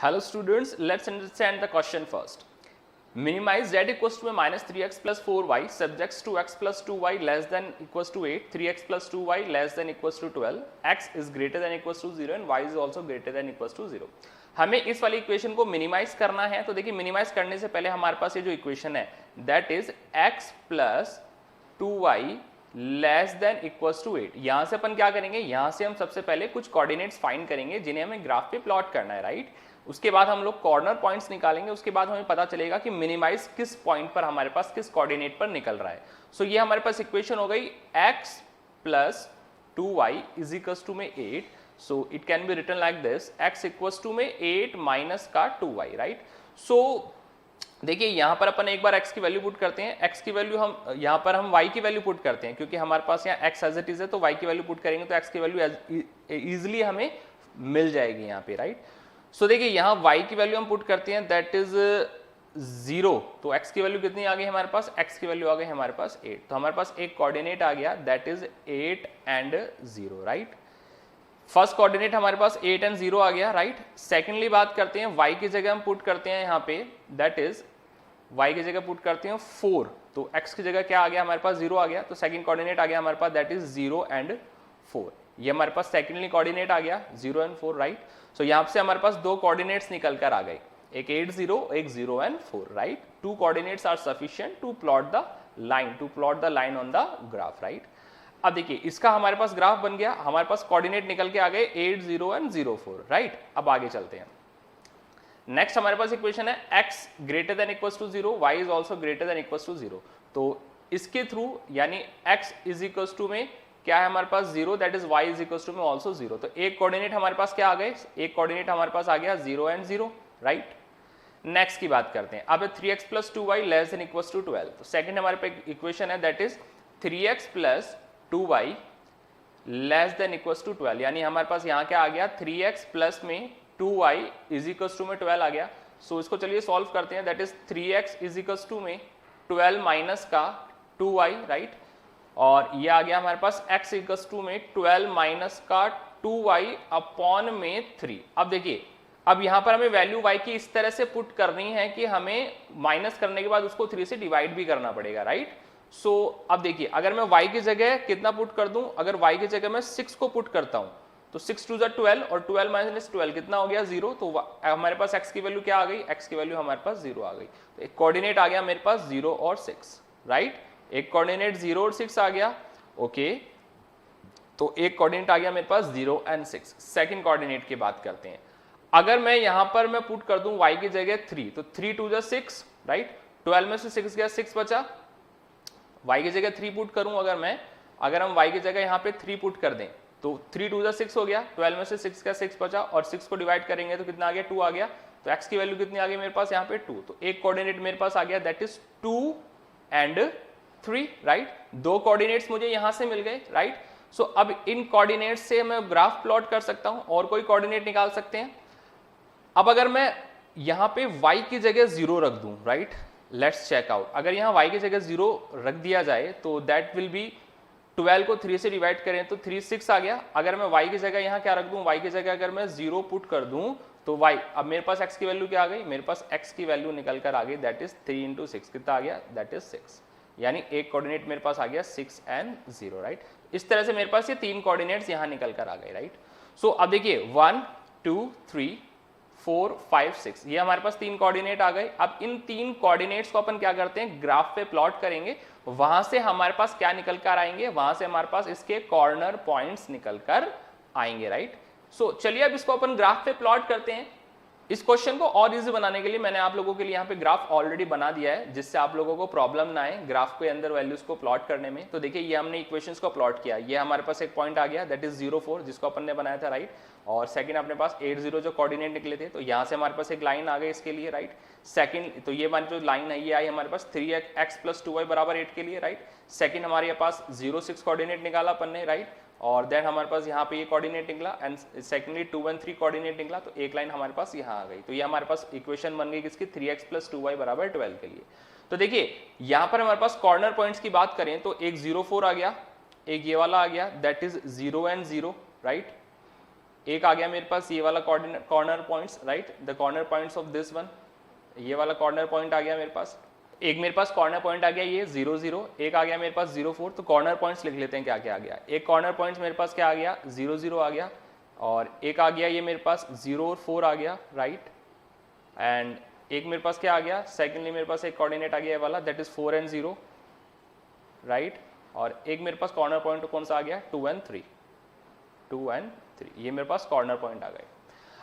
Hello students, let's understand the question first. Minimize z equals to minus 3x plus 4y subjects to x plus 2y less than equals to 8, 3x plus 2y less than equals to 12, x is greater than equals to 0 and y is also greater than equals to 0. हमें इस वाली equation को minimise करना है, तो देखिए minimise करने से पहले हमारे पास ये जो इक्वेशन है that is x plus 2y less than equals to 8. यहां से अपन क्या करेंगे, यहां से हम सबसे पहले कुछ कोऑर्डिनेट्स फाइंड करेंगे जिन्हें हमें ग्राफ पे प्लॉट करना है, राइट. उसके बाद हम लोग कॉर्नर पॉइंट्स निकालेंगे, उसके बाद हमें पता चलेगा कि मिनिमाइज किस पॉइंट पर हमारे पास किस कोऑर्डिनेट पर निकल रहा है. सो ये हमारे पास इक्वेशन हो गई x plus 2y is equals to में 8. So it can be written like this, x equals to में 8 माइनस का 2y, राइट. सो देखिए यहां पर अपन एक बार x की वैल्यू पुट करते हैं, x की वैल्यू हम यहां पर हम y की वैल्यू पुट करते हैं क्योंकि हमारे पास यहाँ x एज इट इज है, तो y की वैल्यू पुट करेंगे तो x की वैल्यू इजिली हमें मिल जाएगी यहाँ पे, राइट. सो देखिए यहाँ y की वैल्यू हम पुट करते हैं दैट इज 0, तो x की वैल्यू कितनी आ गई हमारे पास, x की वैल्यू आ गई हमारे पास 8. तो हमारे पास एक कोऑर्डिनेट आ गया that is 8 and 0, right. First coordinate हमारे पास 8 एंड 0 आ गया, राइट. सेकेंडली बात करते हैं y की जगह हम पुट करते हैं यहाँ पे दैट इज y की जगह पुट करते हैं 4, तो x की जगह क्या आ गया हमारे पास 0 आ गया, तो सेकंड कोऑर्डिनेट आ गया हमारे पास दैट इज 0 एंड 4. ये हमारे पास सेकेंडली कोऑर्डिनेट आ गया 0 एंड 4, राइट. सो यहाँ से हमारे पास दो कोऑर्डिनेट्स निकल कर आ गए, एक 8 0 एक 0 and 4, right. Two coordinates are sufficient to plot the line on the graph, right. अब देखिए इसका हमारे पास ग्राफ बन गया, हमारे पास कोऑर्डिनेट निकल के आ गए 8 0 एंड 0 4, राइट. अब आगे चलते हैं. नेक्स्ट हमारे पास इक्वेशन है x greater than equals to 0, y is also greater than equals to 0. तो इसके थ्रू यानी x इज इक्वल्स टू में क्या है हमारे पास 0, that is y is equals to में ऑल्सो 0. तो एक कोऑर्डिनेट हमारे पास क्या आ गए, एक कोऑर्डिनेट हमारे पास आ गया 0 एंड 0, राइट. नेक्स्ट की बात करते हैं. अब 3x plus 2y less than equals to 12. तो सेकंड हमारे पे इक्वेशन है that is 3x plus 2y less than equals to 12, यानी हमारे पास यहाँ क्या आ गया 3x प्लस में 2y इज इक्वल्स टू में 12 आ गया. सो इसको चलिए सॉल्व करते हैं that is 3x is equals to में 12 माइनस का 2y, राइट. और ये आ गया हमारे पास x इक्वल्स टू में 12 माइनस का 2y अपॉन में 3. अब देखिए अब यहां पर हमें वैल्यू y की इस तरह से पुट करनी है कि हमें माइनस करने के बाद उसको 3 से डिवाइड भी करना पड़ेगा, राइट. सो अब देखिए अगर मैं y की जगह कितना पुट कर दूं, अगर y की जगह मैं 6 को पुट करता हूं तो 6 2 12 और 12 माइनस 12 कितना हो गया 0. तो हमारे पास x की वैल्यू क्या आ गई, x की वैल्यू हमारे पास 0 आ गई. तो एक कोऑर्डिनेट आ गया मेरे पास 0 और 6, राइट. एक कोऑर्डिनेट 0 और 6 आ गया, ओके. तो एक कोऑर्डिनेट आ गया मेरे पास 0 एंड 6. सेकंड कोऑर्डिनेट की बात करते हैं. अगर मैं यहां पर मैं पुट कर दूं y की जगह 3, तो 3 2 6, राइट. 12 में से 6 गया 6 बचा, y की जगह 3 पुट करूं अगर हम y की जगह यहां पे 3 पुट कर दें तो 3 2 6 हो गया, 12 में से 6 का 6 बचा और 6 को डिवाइड करेंगे तो कितना आ गया 2 आ गया. तो x की वैल्यू कितनी आ गई मेरे पास यहाँ पे 2. तो एक कोऑर्डिनेट मेरे पास आ गया दैट इज 2 एंड 3, राइट. दो कोऑर्डिनेट्स मुझे यहां से मिल गए, राइट. सो अब इन कोऑर्डिनेट्स से मैं ग्राफ प्लॉट कर सकता हूं और कोई कोऑर्डिनेट निकाल सकते हैं. अब अगर मैं यहां पे y की जगह 0 रख दूं, राइट, लेट्स चेक आउट. अगर यहां y की जगह 0 रख दिया जाए तो दैट विल बी 12 को 3 से डिवाइड करें तो 3 6 आ गया. अगर मैं y की जगह यहां क्या रख दूं, y की जगह अगर मैं 0 पुट कर दूं तो y, अब मेरे पास x की वैल्यू क्या आ गई, मेरे पास x की वैल्यू निकल कर आ गई दैट इज 3 इंटू 6, कितना आ गया दैट इज 6. यानी एक कोऑर्डिनेट मेरे पास आ गया 6 एंड 0, राइट. इस तरह से मेरे पास ये तीन कोऑर्डिनेट्स यहां निकल कर आ गए, राइट. सो अब देखिए 1 2 3 4 5 6 ये हमारे पास तीन कोऑर्डिनेट आ गए. अब इन तीन कोऑर्डिनेट्स को अपन क्या करते हैं ग्राफ पे प्लॉट करेंगे, वहां से हमारे पास क्या निकल कर आएंगे, वहां से हमारे पास इसके कॉर्नर पॉइंट्स निकल कर आएंगे, राइट. सो चलिए अब इसको अपन ग्राफ पे प्लॉट करते हैं. इस क्वेश्चन को और इजी बनाने के लिए मैंने आप लोगों के लिए यहाँ पे ग्राफ ऑलरेडी बना दिया है जिससे आप लोगों को प्रॉब्लम ना आए ग्राफ के अंदर वैल्यूज को प्लॉट करने में. तो देखिए ये हमने इक्वेशंस को प्लॉट किया, ये हमारे पास एक पॉइंट आ गया दैट इज 0 4 जिसको अपन ने बनाया था, राइट. और सेकंड अपने पास 8 0 जो कोऑर्डिनेट निकले थे, तो यहाँ से हमारे पास एक लाइन आ गई इसके लिए, राइट. सेकंड तो ये हमारी जो लाइन है ये आई हमारे पास 3x प्लस 2y बराबर 8 के लिए, राइट. सेकंड हमारे पास 0 6 कोऑर्डिनेट निकाला अपन ने, राइट. और देन हमारे पास यहाँ पे ये कोऑर्डिनेट निकला एंड सेकेंडली 2 1 3 कोऑर्डिनेट निकला, तो एक लाइन हमारे पास यहाँ आ गई. तो ये हमारे पास इक्वेशन बन गई किसकी 3x प्लस 2y बराबर 12 के लिए. तो देखिए यहाँ पर हमारे पास कॉर्नर पॉइंट्स की बात करें तो एक 0 4 आ गया, एक ये वाला आ गया दैट इज 0 एंड 0, राइट. एक आ गया मेरे पास ये वाला corner points, right, the corner points of this one, ये वाला कॉर्नर पॉइंट आ गया मेरे पास। एक मेरे पास कॉर्नर पॉइंट आ गया ये 0 0, एक आ गया मेरे पास 0 4। तो कॉर्नर पॉइंट्स लिख लेते हैं क्या क्या आ गया। एक कॉर्नर पॉइंट्स मेरे पास क्या आ गया 0 0 आ गया, और एक आ गया ये मेरे पास 0 और 4 आ गया, राइट। एंड एक मेरे पास क्या आ गया, सेकेंडली मेरे पास एक कोऑर्डिनेट आ गया ये वाला, दैट इज 4 and 0, राइट। और एक मेरे पास कॉर्नर पॉइंट कौन सा आ गया 2 and 3, 2 and 3, ये मेरे पास कॉर्नर पॉइंट आ गए।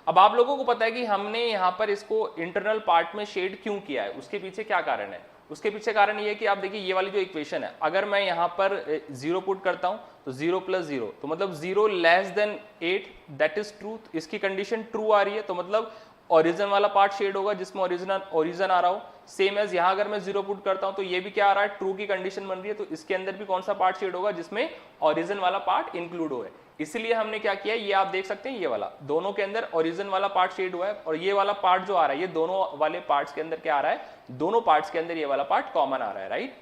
अब आप लोगों को पता है कि हमने यहाँ पर इसको इंटरनल पार्ट में शेड क्यों किया है, उसके पीछे क्या कारण है। उसके पीछे कारण ये है कि आप देखिए ये वाली जो इक्वेशन है, अगर मैं यहाँ पर 0 पुट करता हूँ तो 0 + 0, तो मतलब 0 less than 8, that is true, इसकी कंडीशन ट्रू आ रही है, तो मतलब ओरिजिन वाला पार्ट शेड होगा जिसमें ओरिजिन आ रहा हो। सेम एज यहाँ अगर मैं 0 पुट करता हूँ तो ये भी क्या आ रहा है, ट्रू की कंडीशन बन रही है, तो इसके अंदर भी कौन सा पार्ट शेड होगा जिसमें ओरिजिन वाला पार्ट इंक्लूड हो। इसलिए हमने क्या किया, ये आप देख सकते हैं ये वाला दोनों के अंदर ओरिजिन वाला पार्ट शेड हुआ है, और ये वाला पार्ट जो आ रहा है ये दोनों वाले पार्ट्स के अंदर क्या आ रहा है, दोनों पार्ट्स के अंदर ये वाला पार्ट कॉमन आ रहा है, राइट।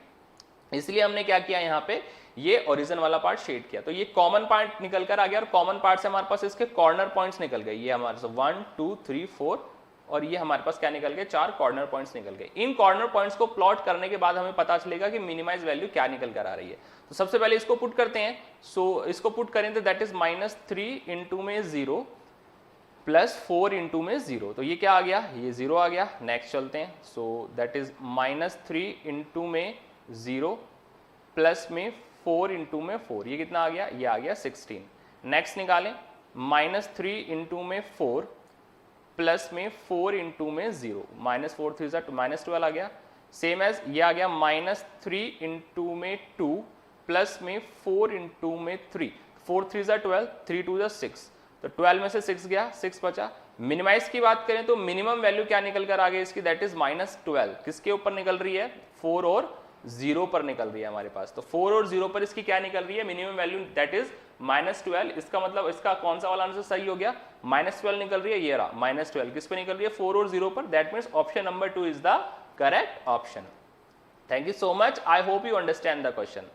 इसलिए हमने क्या किया यहाँ पे, ये ओरिजिन वाला पार्ट शेड किया, तो ये कॉमन पार्ट निकल कर आ गया, और कॉमन पार्ट से हमारे पास इसके कॉर्नर पॉइंट्स निकल गए, ये हमारे पास 1 2 3 4, और ये हमारे पास क्या निकल गए 4 कॉर्नर पॉइंट्स निकल गए। इन कॉर्नर पॉइंट्स को प्लॉट करने के बाद हमें पता चलेगा कि मिनिमाइज वैल्यू क्या निकल कर आ रही है। तो सबसे पहले इसको पुट करते हैं, सो इसको पुट करें तो दैट इज -3 इंटू में 0 प्लस 4 इंटू में 0, तो ये क्या आ गया, ये 0 आ गया। नेक्स्ट चलते हैं, सो दैट इज -3 इंटू में 0 प्लस में 4 इंटू में 4, ये कितना आ गया, ये आ गया 16। नेक्स्ट निकालें, -3 इंटू में 4 प्लस में 4 इंटू में 0, -4 3 -12 आ गया। सेम एज ये आ गया -3 इंटू में 2 प्लस में 4 इंटू में 3, 4 3 12, 3 2 6, तो 12 में से 6 गया, 6 बचा। मिनिमाइज की बात करें तो मिनिमम वैल्यू क्या निकल कर आ गई इसकी, दैट इज -12, किसके ऊपर निकल रही है, 4 और 0 पर निकल रही है हमारे पास। तो 4 और 0 पर इसकी क्या निकल रही है, मिनिमम वैल्यू, दैट इज -12। इसका मतलब इसका कौन सा वाला आंसर सही हो गया, -12 निकल रही है, ये रहा -12 किस पे निकल रही है, 4 और 0 पर, that means option number 2 is the correct option. Thank you so much, I hope you understand the question.